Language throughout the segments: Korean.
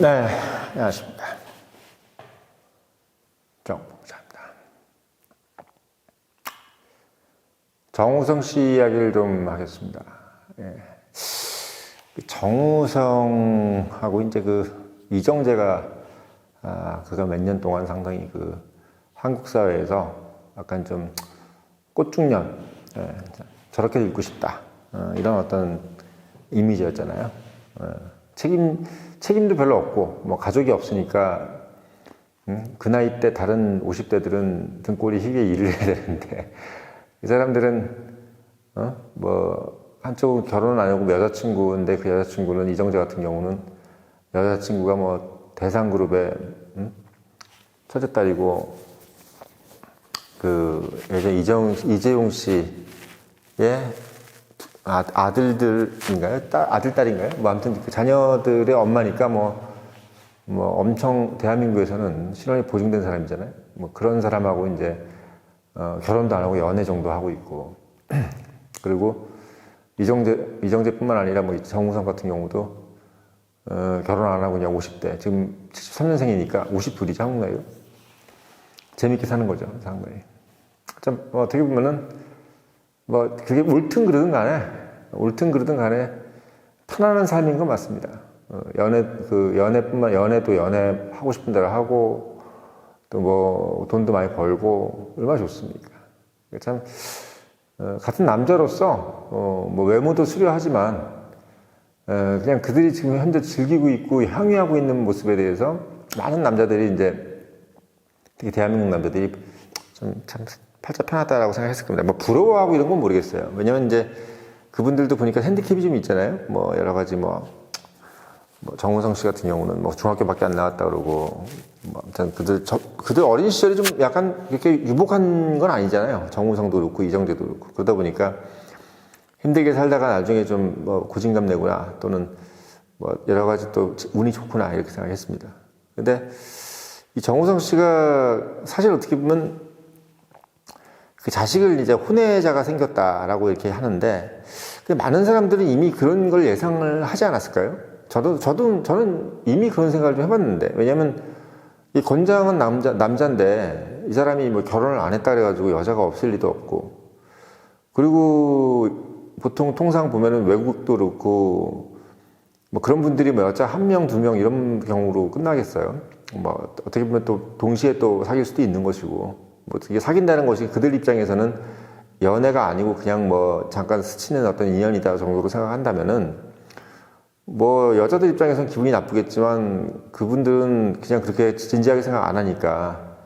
네, 안녕하십니까. 정봉자입니다. 정우성 씨 이야기를 좀 하겠습니다. 예. 정우성하고 이제 이정재가 그가 몇 년 동안 상당히 한국 사회에서 약간 좀 꽃중년, 예, 저렇게 읽고 싶다, 이런 어떤 이미지였잖아요. 책임도 별로 없고, 뭐, 가족이 없으니까, 그 나이 때 다른 50대들은 등골이 희게 일을 해야 되는데, 이 사람들은, 한쪽은 결혼은 안 하고 여자친구인데, 그 여자친구는 이정재 같은 경우는 여자친구가 뭐, 대상그룹의, 첫째딸이고, 예전 이재용 씨의 아들들인가요? 아들, 딸인가요? 뭐, 아무튼 그 자녀들의 엄마니까 엄청 대한민국에서는 신원이 보증된 사람이잖아요. 뭐 그런 사람하고 이제, 결혼도 안 하고 연애 정도 하고 있고. 그리고 이정재뿐만 아니라 뭐 정우성 같은 경우도, 결혼 안 하고 그냥 50대. 지금 73년생이니까 52이죠, 한국 나이로. 재밌게 사는 거죠, 상당히. 참, 어떻게 보면은, 그게 옳든 그르든 간에 편안한 삶인 건 맞습니다. 연애도 연애하고 싶은 대로 하고, 또 돈도 많이 벌고, 얼마나 좋습니까? 참, 같은 남자로서, 외모도 수려하지만, 그냥 그들이 지금 현재 즐기고 있고, 향유하고 있는 모습에 대해서 많은 남자들이 이제, 특히 대한민국 남자들이 참 팔자 편하다라고 생각했을 겁니다. 부러워하고 이런 건 모르겠어요. 왜냐면 이제 그분들도 보니까 핸디캡이 좀 있잖아요. 여러 가지 정우성 씨 같은 경우는 중학교밖에 안 나왔다 그러고, 아무튼 그들 어린 시절이 좀 약간 이렇게 유복한 건 아니잖아요. 정우성도 그렇고, 이정재도 그렇고. 그러다 보니까 힘들게 살다가 나중에 좀 고진감 내구나, 또는 여러 가지 또 운이 좋구나, 이렇게 생각했습니다. 근데 이 정우성 씨가 사실 어떻게 보면 그 자식을 이제 혼외자가 생겼다라고 이렇게 하는데, 많은 사람들은 이미 그런 걸 예상을 하지 않았을까요? 저는 이미 그런 생각을 좀 해봤는데, 왜냐면 이 권장은 남자인데 이 사람이 결혼을 안 했다 그래가지고 여자가 없을 리도 없고, 그리고 보통 통상 보면은 외국도 그렇고, 그런 분들이 여자 한 명, 두 명 이런 경우로 끝나겠어요? 어떻게 보면 또 동시에 또 사귈 수도 있는 것이고, 이게 사귄다는 것이 그들 입장에서는 연애가 아니고 그냥 잠깐 스치는 어떤 인연이다 정도로 생각한다면은, 여자들 입장에서는 기분이 나쁘겠지만 그분들은 그냥 그렇게 진지하게 생각 안 하니까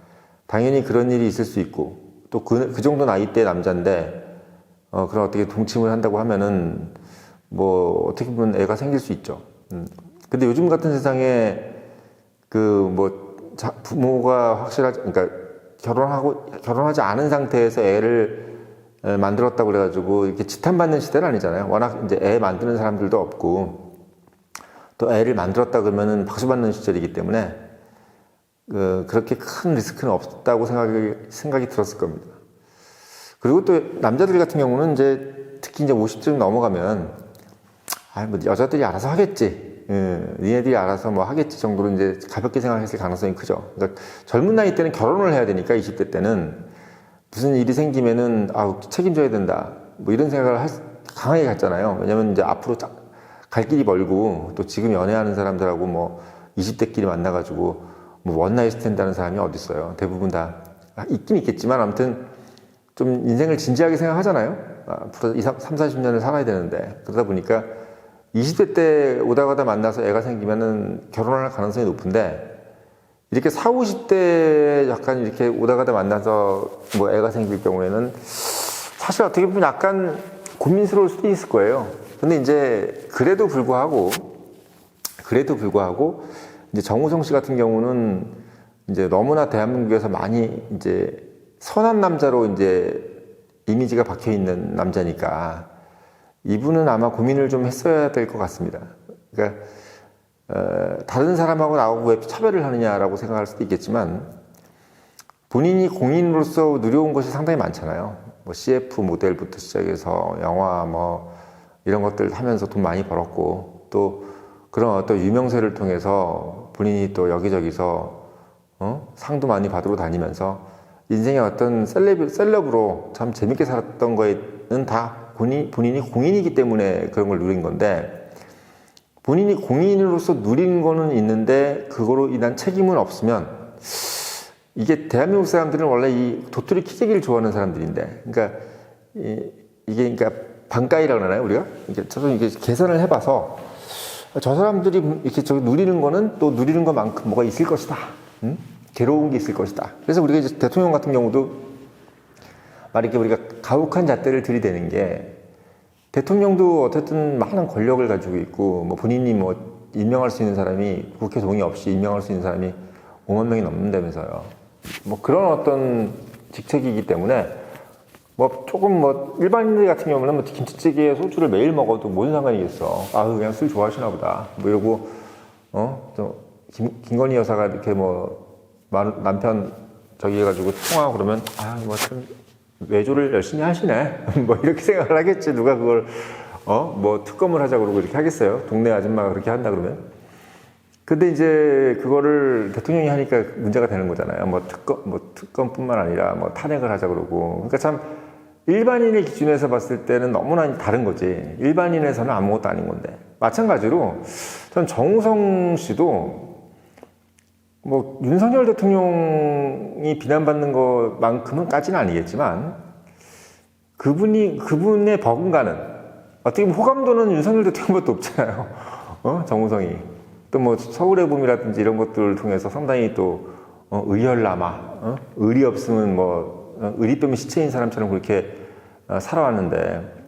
당연히 그런 일이 있을 수 있고, 또 그 정도 나이대 남자인데, 그런 어떻게 동침을 한다고 하면은, 어떻게 보면 애가 생길 수 있죠. 근데 요즘 같은 세상에 부모가 그러니까 결혼하지 않은 상태에서 애를 만들었다고 그래가지고 이렇게 지탄받는 시대는 아니잖아요. 워낙 이제 애 만드는 사람들도 없고, 또 애를 만들었다 그러면은 박수 받는 시절이기 때문에, 그렇게 큰 리스크는 없다고 생각이 들었을 겁니다. 그리고 또 남자들 같은 경우는 특히 이제 50쯤 넘어가면, 여자들이 알아서 하겠지. 니네들이 알아서 하겠지 정도로 이제 가볍게 생각했을 가능성이 크죠. 그러니까 젊은 나이 때는 결혼을 해야 되니까, 20대 때는 무슨 일이 생기면은 책임져야 된다, 이런 생각을 강하게 갔잖아요. 왜냐면 이제 앞으로 갈 길이 멀고, 또 지금 연애하는 사람들하고 20대끼리 만나가지고 원나잇 스탠드 하는 사람이 어디 있어요? 대부분 다 있긴 있겠지만, 아무튼 좀 인생을 진지하게 생각하잖아요. 앞으로 30-40년을 살아야 되는데, 그러다 보니까 20대 때 오다 가다 만나서 애가 생기면은 결혼할 가능성이 높은데, 이렇게 40, 50대 약간 이렇게 오다 가다 만나서 애가 생길 경우에는 사실 어떻게 보면 약간 고민스러울 수도 있을 거예요. 근데 이제 그래도 불구하고 이제 정우성 씨 같은 경우는 이제 너무나 대한민국에서 많이 이제 선한 남자로 이제 이미지가 박혀 있는 남자니까, 이분은 아마 고민을 좀 했어야 될 것 같습니다. 그러니까 다른 사람하고 나하고 왜 차별을 하느냐라고 생각할 수도 있겠지만, 본인이 공인으로서 누려온 것이 상당히 많잖아요. CF 모델부터 시작해서 영화 이런 것들 하면서 돈 많이 벌었고, 또 그런 어떤 유명세를 통해서 본인이 또 여기저기서 상도 많이 받으러 다니면서 인생의 어떤 셀럽으로 참 재밌게 살았던 거에는 다 본인이 공인이기 때문에 그런 걸 누린 건데, 본인이 공인으로서 누린 거는 있는데 그거로 인한 책임은 없으면, 이게 대한민국 사람들은 원래 이 도토리 키재기를 좋아하는 사람들인데, 그러니까 이게 그러니까 반가이라고 그러나요, 우리가? 저도 이게 계산을 해봐서 저 사람들이 이렇게 저기 누리는 거는 또 누리는 것만큼 뭐가 있을 것이다. 괴로운 게 있을 것이다. 그래서 우리가 이제 대통령 같은 경우도 이렇게 우리가 가혹한 잣대를 들이대는 게, 대통령도 어쨌든 많은 권력을 가지고 있고, 뭐 본인이 뭐 임명할 수 있는 사람이, 국회 동의 없이 임명할 수 있는 사람이 5만 명이 넘는다면서요. 뭐 그런 어떤 직책이기 때문에 뭐 조금 뭐 일반인들 같은 경우는 뭐 김치찌개에 소주를 매일 먹어도 뭔 상관이겠어. 아, 그냥 술 좋아하시나 보다. 뭐 이러고 또 김건희 여사가 이렇게 뭐 남편 저기 해가지고 통화하고 그러면 뭐 참 외조를 열심히 하시네. 뭐 이렇게 생각을 하겠지. 누가 그걸 뭐 특검을 하자 그러고 이렇게 하겠어요. 동네 아줌마가 그렇게 한다 그러면. 근데 이제 그거를 대통령이 하니까 문제가 되는 거잖아요. 뭐 특검뿐만 아니라 뭐 탄핵을 하자 그러고. 그러니까 참 일반인의 기준에서 봤을 때는 너무나 다른 거지. 일반인에서는 아무것도 아닌 건데. 마찬가지로 전 정우성 씨도 뭐 윤석열 대통령이 비난받는 것만큼은까지는 아니겠지만, 그분의 버금가는 어떻게 보면 호감도는 윤석열 대통령보다 높잖아요. 정우성이 또 뭐 서울의 봄이라든지 이런 것들을 통해서 상당히 또 의열남아, 의리 없으면 뭐 의리 빼면 시체인 사람처럼 그렇게 살아왔는데,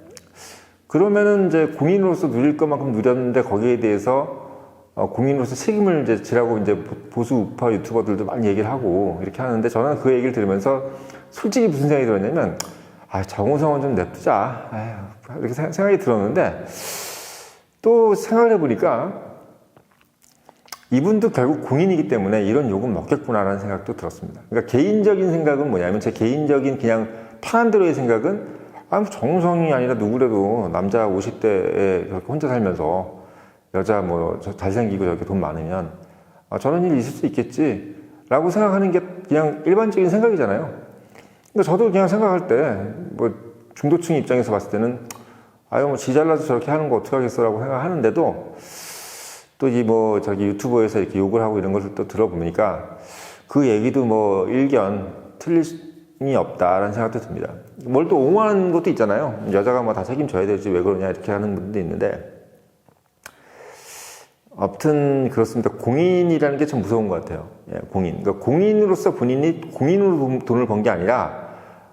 그러면은 이제 공인으로서 누릴 것만큼 누렸는데 거기에 대해서 공인으로서 책임을 이제 지라고 이제 보수 우파 유튜버들도 많이 얘기를 하고 이렇게 하는데, 저는 그 얘기를 들으면서 솔직히 무슨 생각이 들었냐면, 정우성은 좀 냅두자, 이렇게 생각이 들었는데, 또 생각을 해보니까 이분도 결국 공인이기 때문에 이런 욕은 먹겠구나라는 생각도 들었습니다. 그러니까 개인적인 생각은 뭐냐면, 제 개인적인 그냥 편한 대로의 생각은, 정우성이 아니라 누구래도 남자 50대에 그렇게 혼자 살면서 여자 뭐 잘생기고 저렇게 돈 많으면 저런 일이 있을 수 있겠지 라고 생각하는 게 그냥 일반적인 생각이잖아요. 근데 저도 그냥 생각할 때 뭐 중도층 입장에서 봤을 때는 뭐 지 잘라서 저렇게 하는 거 어떡하겠어 라고 생각하는데도, 또 이 뭐 저기 유튜버에서 이렇게 욕을 하고 이런 것을 또 들어보니까 그 얘기도 뭐 일견 틀림이 없다라는 생각도 듭니다. 뭘 또 옹호하는 것도 있잖아요. 여자가 뭐 다 책임져야 되지 왜 그러냐 이렇게 하는 분도 있는데, 아무튼 그렇습니다. 공인이라는 게 참 무서운 것 같아요. 공인. 그러니까 공인으로서 본인이 공인으로 돈을 번 게 아니라,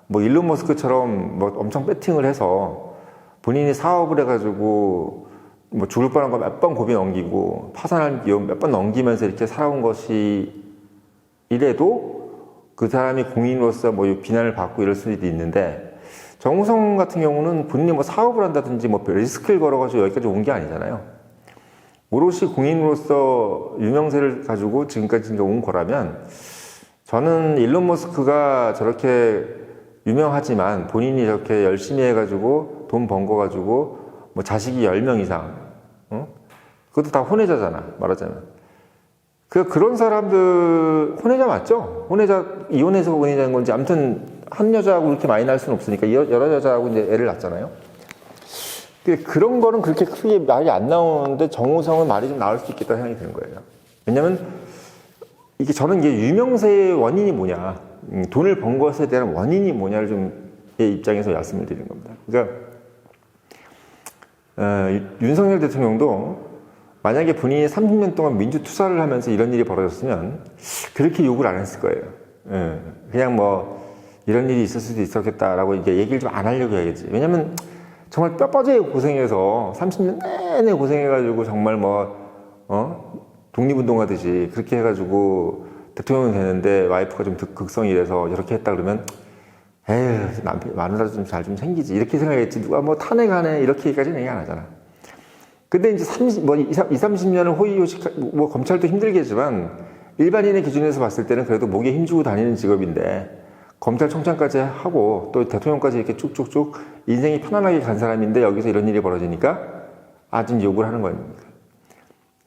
뭐 일론 머스크처럼 뭐 엄청 배팅을 해서 본인이 사업을 해가지고 뭐 죽을 뻔한 거 몇 번 고비 넘기고 파산할 위험 몇 번 넘기면서 이렇게 살아온 것이 이래도 그 사람이 공인으로서 뭐 비난을 받고 이럴 수도 있는데, 정우성 같은 경우는 본인이 뭐 사업을 한다든지 뭐 리스크를 걸어가지고 여기까지 온 게 아니잖아요. 오롯이 공인으로서 유명세를 가지고 지금까지 온 거라면, 저는 일론 머스크가 저렇게 유명하지만 본인이 저렇게 열심히 해가지고 돈 번 거 가지고 뭐 자식이 10명 이상, 그것도 다 혼외자잖아, 말하자면. 그런 사람들, 혼외자 맞죠? 혼외자, 이혼해서 혼외자인 건지, 아무튼 한 여자하고 그렇게 많이 날 수는 없으니까 여러 여자하고 이제 애를 낳잖아요. 그런 거는 그렇게 크게 말이 안 나오는데 정우성은 말이 좀 나올 수 있겠다는 생각이 드는 거예요. 왜냐면 저는 이게 유명세의 원인이 뭐냐, 돈을 번 것에 대한 원인이 뭐냐를 좀 제 입장에서 말씀을 드리는 겁니다. 그러니까 윤석열 대통령도 만약에 본인이 30년 동안 민주투사를 하면서 이런 일이 벌어졌으면 그렇게 욕을 안 했을 거예요. 그냥 뭐 이런 일이 있을 수도 있었겠다라고 이게 얘기를 좀 안 하려고 해야겠지. 왜냐면 정말 뼈 빠지게 고생해서 30년 내내 고생해가지고 정말 독립운동하듯이 그렇게 해가지고 대통령이 되는데 와이프가 좀 극성이 돼서 이렇게 했다 그러면, 에휴, 마누라 좀 잘 좀 생기지 이렇게 생각했지, 누가 뭐 탄핵하네 이렇게까지는 얘기 안 하잖아. 근데 이제 30년을 호의호식, 뭐 검찰도 힘들겠지만 일반인의 기준에서 봤을 때는 그래도 목에 힘주고 다니는 직업인데, 검찰총장까지 하고 또 대통령까지 이렇게 쭉쭉쭉 인생이 편안하게 간 사람인데 여기서 이런 일이 벌어지니까 좀 욕을 하는 거 아닙니까?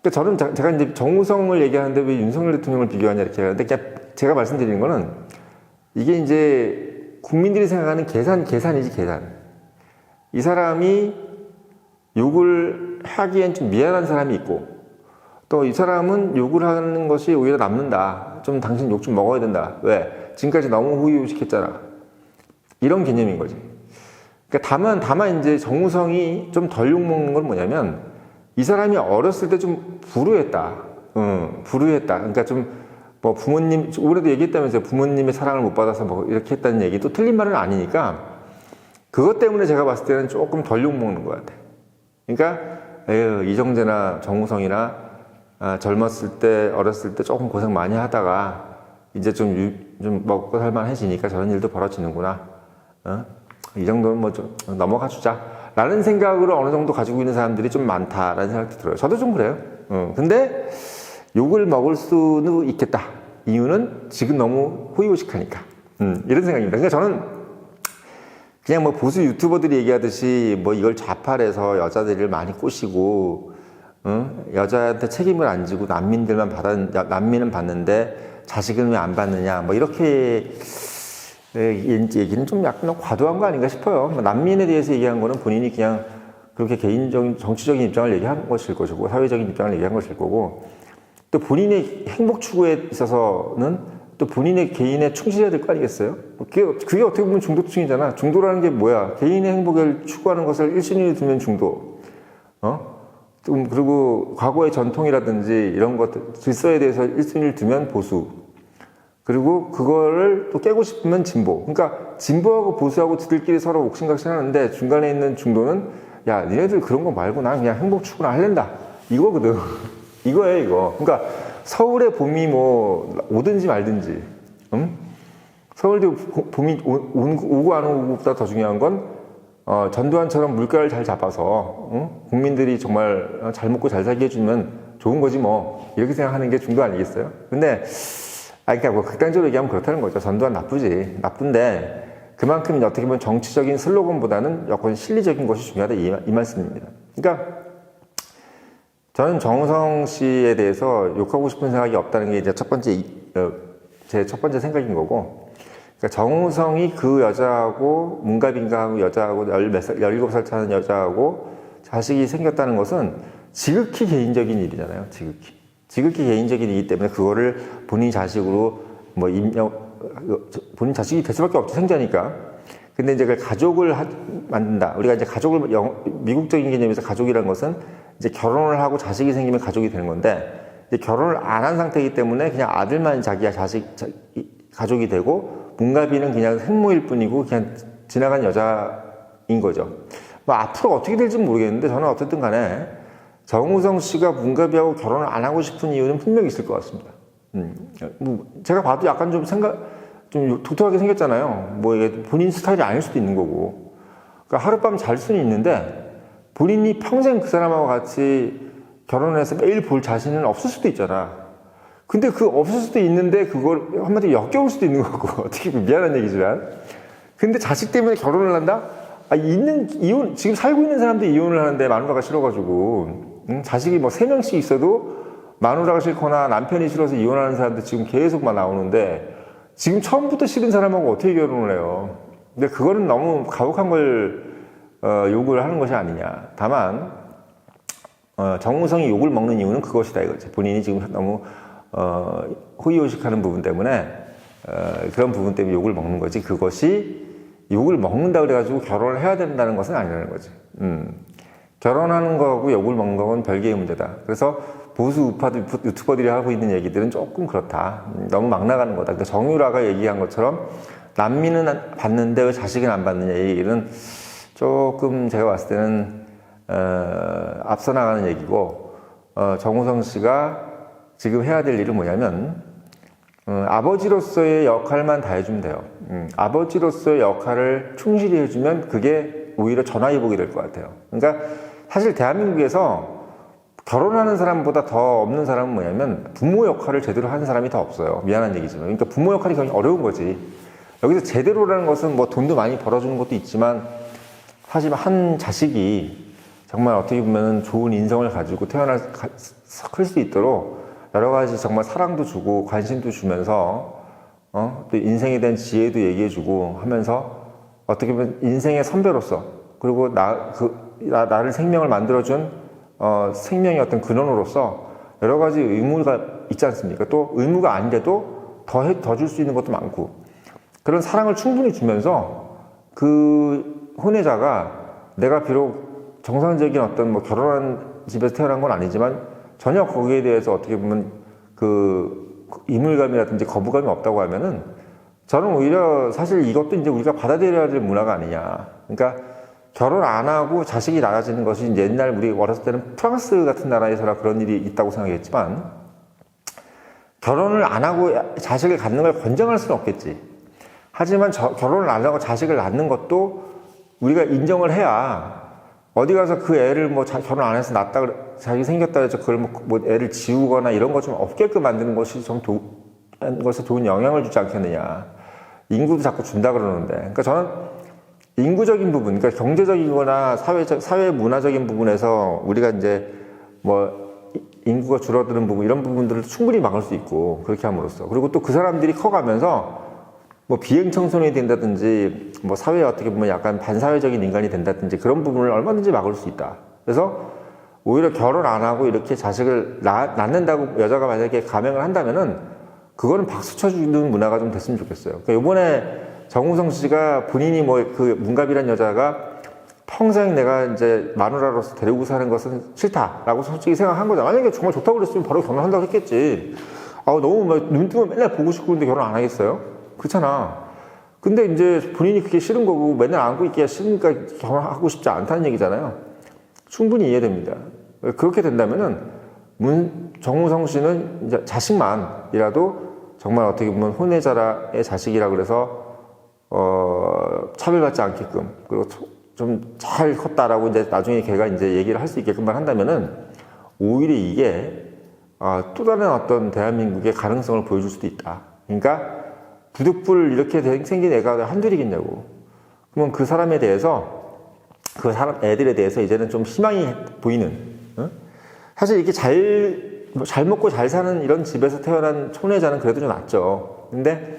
그러니까 저는 제가 이제 정우성을 얘기하는데 왜 윤석열 대통령을 비교하냐 이렇게 하는데 제가 말씀드리는 거는 이게 이제 국민들이 생각하는 계산이지 계산. 이 사람이 욕을 하기엔 좀 미안한 사람이 있고 또 이 사람은 욕을 하는 것이 오히려 남는다. 좀 당신 욕 좀 먹어야 된다. 왜? 지금까지 너무 호의호식했잖아. 이런 개념인 거지. 그러니까 다만 이제 정우성이 좀 덜 욕먹는 건 뭐냐면 이 사람이 어렸을 때 좀 불우했다. 불우했다. 그러니까 좀 뭐 부모님, 올해도 얘기했다면서요. 부모님의 사랑을 못 받아서 뭐 이렇게 했다는 얘기. 또 틀린 말은 아니니까 그것 때문에 제가 봤을 때는 조금 덜 욕먹는 것 같아. 그러니까 에휴, 이정재나 정우성이나 젊었을 때, 어렸을 때 조금 고생 많이 하다가 이제 좀 먹고 살만해지니까 저런 일도 벌어지는구나. 이 정도는 뭐 좀 넘어가 주자. 라는 생각으로 어느 정도 가지고 있는 사람들이 좀 많다라는 생각도 들어요. 저도 좀 그래요. 근데 욕을 먹을 수는 있겠다. 이유는 지금 너무 호의호식하니까. 이런 생각입니다. 그러니까 저는 그냥 뭐 보수 유튜버들이 얘기하듯이 뭐 이걸 좌팔해서 여자들을 많이 꼬시고, 여자한테 책임을 안 지고 난민은 받는데 자식은 왜 안 받느냐. 뭐 이렇게 얘기는 좀 약간 과도한 거 아닌가 싶어요. 난민에 대해서 얘기한 거는 본인이 그냥 그렇게 개인적인 정치적인 입장을 얘기한 것일 것이고 사회적인 입장을 얘기한 것일 거고 또 본인의 행복 추구에 있어서는 또 본인의 개인에 충실해야 될 거 아니겠어요? 그게 어떻게 보면 중도층이잖아. 중도라는 게 뭐야? 개인의 행복을 추구하는 것을 1순위에 두면 중도. 그리고 과거의 전통이라든지 이런 것들, 질서에 대해서 1순위를 두면 보수. 그리고 그거를 또 깨고 싶으면 진보. 그러니까 진보하고 보수하고 지들끼리 서로 옥신각신 하는데 중간에 있는 중도는 야, 니네들 그런 거 말고 난 그냥 행복 추구나 할랜다. 이거거든. 이거예요, 이거. 그러니까 서울의 봄이 뭐 오든지 말든지. 서울도 봄이 오고 안 오고보다 더 중요한 건 전두환처럼 물가를 잘 잡아서 국민들이 정말 잘 먹고 잘 살게 해주면 좋은 거지 뭐. 이렇게 생각하는 게 중도 아니겠어요? 근데 그러니까 뭐 극단적으로 얘기하면 그렇다는 거죠. 전두환 나쁘지. 나쁜데 그만큼 어떻게 보면 정치적인 슬로건보다는 여건 실리적인 것이 중요하다 이 말씀입니다. 그러니까 저는 정우성 씨에 대해서 욕하고 싶은 생각이 없다는 게 이제 제 첫 번째 생각인 거고, 그러니까 정우성이 그 여자하고 문가빈가하고 여자하고 17살 차는 여자하고 자식이 생겼다는 것은 지극히 개인적인 일이잖아요. 지극히 개인적인 일이기 때문에 그거를 본인 자식으로 뭐 본인 자식이 될 수밖에 없죠. 생자니까. 근데 이제 그 가족을 만든다. 우리가 이제 미국적인 개념에서 가족이라는 것은 이제 결혼을 하고 자식이 생기면 가족이 되는 건데, 이제 결혼을 안 한 상태이기 때문에 그냥 아들만 자기야 가족이 되고, 문가비는 그냥 생모일 뿐이고, 그냥 지나간 여자인 거죠. 뭐 앞으로 어떻게 될지 모르겠는데, 저는 어쨌든 간에, 정우성 씨가 문가비하고 결혼을 안 하고 싶은 이유는 분명히 있을 것 같습니다. 제가 봐도 약간 좀 독특하게 생겼잖아요. 뭐 이게 본인 스타일이 아닐 수도 있는 거고. 그러니까 하룻밤 잘 수는 있는데, 본인이 평생 그 사람하고 같이 결혼해서 매일 볼 자신은 없을 수도 있잖아. 근데 없을 수도 있는데 그걸 한마디로 역겨울 수도 있는 거고. 어떻게 보면 미안한 얘기지만. 근데 자식 때문에 결혼을 한다? 지금 살고 있는 사람들이 이혼을 하는데 마누라가 싫어가지고, 자식이 뭐 3명씩 있어도 마누라가 싫거나 남편이 싫어서 이혼하는 사람들 지금 계속 막 나오는데, 지금 처음부터 싫은 사람하고 어떻게 결혼을 해요? 근데 그거는 너무 가혹한 걸 욕을 하는 것이 아니냐. 다만 정우성이 욕을 먹는 이유는 그것이다 이거지. 본인이 지금 너무 호의호식하는 부분 때문에 그런 부분 때문에 욕을 먹는 거지. 그것이 욕을 먹는다 그래가지고 결혼을 해야 된다는 것은 아니라는 거지. 결혼하는 거하고 욕을 먹는 건 별개의 문제다. 그래서 보수 우파들 유튜버들이 하고 있는 얘기들은 조금 그렇다. 너무 막 나가는 거다. 그러니까 정유라가 얘기한 것처럼 난민은 받는데 왜 자식은 안 받느냐 이 얘기는 조금 제가 봤을 때는 앞서 나가는 얘기고, 정우성 씨가 지금 해야 될 일은 뭐냐면 아버지로서의 역할만 다 해주면 돼요. 아버지로서의 역할을 충실히 해주면 그게 오히려 전화위복이 될 것 같아요. 그러니까 사실 대한민국에서 결혼하는 사람보다 더 없는 사람은 뭐냐면 부모 역할을 제대로 하는 사람이 더 없어요. 미안한 얘기지만. 그러니까 부모 역할이 굉장히 어려운 거지. 여기서 제대로라는 것은 뭐 돈도 많이 벌어주는 것도 있지만, 하지만 한 자식이 정말 어떻게 보면 좋은 인성을 가지고 클 수 있도록 여러 가지 정말 사랑도 주고 관심도 주면서 또 인생에 대한 지혜도 얘기해주고 하면서 어떻게 보면 인생의 선배로서 그리고 나를 생명을 만들어준 생명의 어떤 근원으로서 여러 가지 의무가 있지 않습니까? 또 의무가 아닌데도 더 줄 수 있는 것도 많고 그런 사랑을 충분히 주면서 그 혼외자가 내가 비록 정상적인 어떤 뭐 결혼한 집에서 태어난 건 아니지만 전혀 거기에 대해서 어떻게 보면 그 이물감이라든지 거부감이 없다고 하면은 저는 오히려 사실 이것도 이제 우리가 받아들여야 될 문화가 아니냐. 그러니까 결혼 안 하고 자식이 낳아지는 것이 이제 옛날 우리 어렸을 때는 프랑스 같은 나라에서나 그런 일이 있다고 생각했지만 결혼을 안 하고 자식을 갖는 걸 권장할 수는 없겠지. 하지만 결혼을 안 하고 자식을 낳는 것도 우리가 인정을 해야 어디 가서 그 애를 뭐 결혼 안 해서 낳았다 자기 생겼다 해서 그걸 뭐 애를 지우거나 이런 것 좀 없게끔 만드는 것이 좀 것에 좋은 영향을 주지 않겠느냐. 인구도 자꾸 준다 그러는데. 그러니까 저는 인구적인 부분, 그러니까 경제적이거나 사회 문화적인 부분에서 우리가 이제 뭐 인구가 줄어드는 부분, 이런 부분들을 충분히 막을 수 있고, 그렇게 함으로써. 그리고 또 그 사람들이 커가면서 뭐 비행 청소년이 된다든지, 뭐 사회에 어떻게 보면 약간 반사회적인 인간이 된다든지 그런 부분을 얼마든지 막을 수 있다. 그래서 오히려 결혼 안 하고 이렇게 자식을 낳는다고 여자가 만약에 감행을 한다면은 그거는 박수 쳐주는 문화가 좀 됐으면 좋겠어요. 그러니까 요번에 정우성 씨가 본인이 뭐 그 문갑이란 여자가 평생 내가 이제 마누라로서 데리고 사는 것은 싫다라고 솔직히 생각한 거죠. 만약에 정말 좋다고 그랬으면 바로 결혼한다고 했겠지. 너무 막 눈 뜨면 맨날 보고 싶고 근데 결혼 안 하겠어요? 그렇잖아. 근데 이제 본인이 그게 싫은 거고 맨날 안고 있기가 싫으니까 결혼하고 싶지 않다는 얘기잖아요. 충분히 이해됩니다. 그렇게 된다면은 정우성 씨는 이제 자식만이라도 정말 어떻게 보면 혼외자의 자식이라 그래서 차별받지 않게끔 그리고 좀 잘 컸다라고 이제 나중에 걔가 이제 얘기를 할 수 있게끔만 한다면은 오히려 이게 또 다른 어떤 대한민국의 가능성을 보여줄 수도 있다. 그러니까 부득불 이렇게 생긴 애가 한둘이겠냐고. 그러면 그 사람에 대해서 그 사람 애들에 대해서 이제는 좀 희망이 보이는. 사실 이렇게 잘 먹고 잘 사는 이런 집에서 태어난 촌외자는 그래도 좀 낫죠. 근데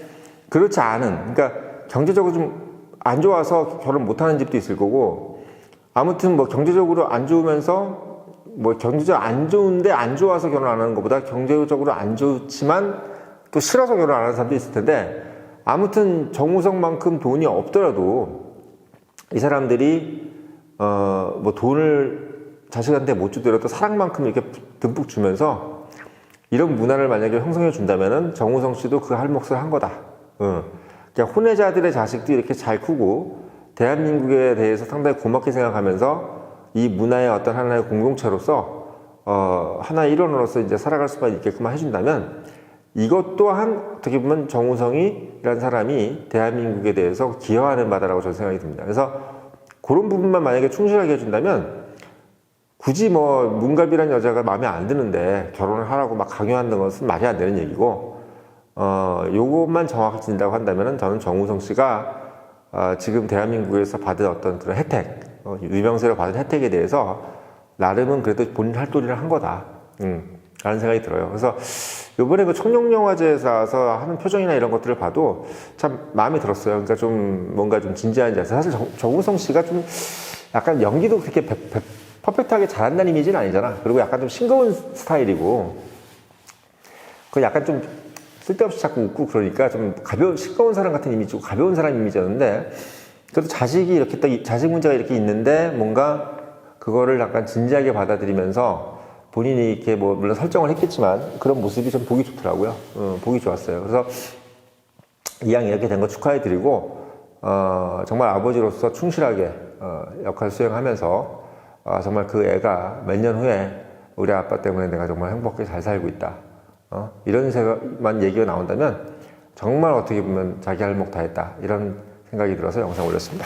그렇지 않은, 그러니까 경제적으로 좀 안 좋아서 결혼 못하는 집도 있을 거고, 아무튼 뭐 경제적으로 안 좋으면서 뭐 경제적으로 안 좋은데 안 좋아서 결혼 안 하는 것보다 경제적으로 안 좋지만 또 싫어서 결혼 안 하는 사람도 있을 텐데, 아무튼 정우성만큼 돈이 없더라도 이 사람들이 뭐 돈을 자식한테 못 주더라도 사랑만큼 이렇게 듬뿍 주면서 이런 문화를 만약에 형성해 준다면은 정우성 씨도 그 할 몫을 한 거다. 그러니까 혼외자들의 자식도 이렇게 잘 크고 대한민국에 대해서 상당히 고맙게 생각하면서 이 문화의 어떤 하나의 공동체로서 하나의 일원으로서 이제 살아갈 수만 있게끔 해준다면 이것 또한 어떻게 보면 정우성이라는 사람이 대한민국에 대해서 기여하는 바다라고 저는 생각이 듭니다. 그래서 그런 부분만 만약에 충실하게 해준다면 굳이 뭐 문갑이라는 여자가 마음에 안 드는데 결혼을 하라고 막 강요하는 것은 말이 안 되는 얘기고 요것만 정확히 진다고 한다면은 저는 정우성 씨가 지금 대한민국에서 받은 어떤 그런 혜택, 유명세로 받은 혜택에 대해서 나름은 그래도 본인 할 도리를 한 거다. 라는 생각이 들어요. 그래서 요번에 그 청룡영화제에서 하는 표정이나 이런 것들을 봐도 참 마음에 들었어요. 그러니까 좀 뭔가 좀 진지한 자세. 사실 정우성 씨가 좀 약간 연기도 그렇게 퍼펙트하게 잘한다는 이미지는 아니잖아. 그리고 약간 좀 싱거운 스타일이고, 그 약간 좀 쓸데없이 자꾸 웃고 그러니까 좀 싱거운 사람 같은 이미지고 가벼운 사람 이미지였는데, 그래도 자식이 이렇게 딱, 자식 문제가 이렇게 있는데 뭔가 그거를 약간 진지하게 받아들이면서 본인이 이렇게 뭐 물론 설정을 했겠지만 그런 모습이 좀 보기 좋더라고요. 보기 좋았어요. 그래서 이왕 이렇게 된 거 축하해드리고, 정말 아버지로서 충실하게 역할 수행하면서 정말 그 애가 몇 년 후에 우리 아빠 때문에 내가 정말 행복하게 잘 살고 있다. 이런 생각만 얘기가 나온다면 정말 어떻게 보면 자기 할 몫 다 했다. 이런 생각이 들어서 영상 올렸습니다.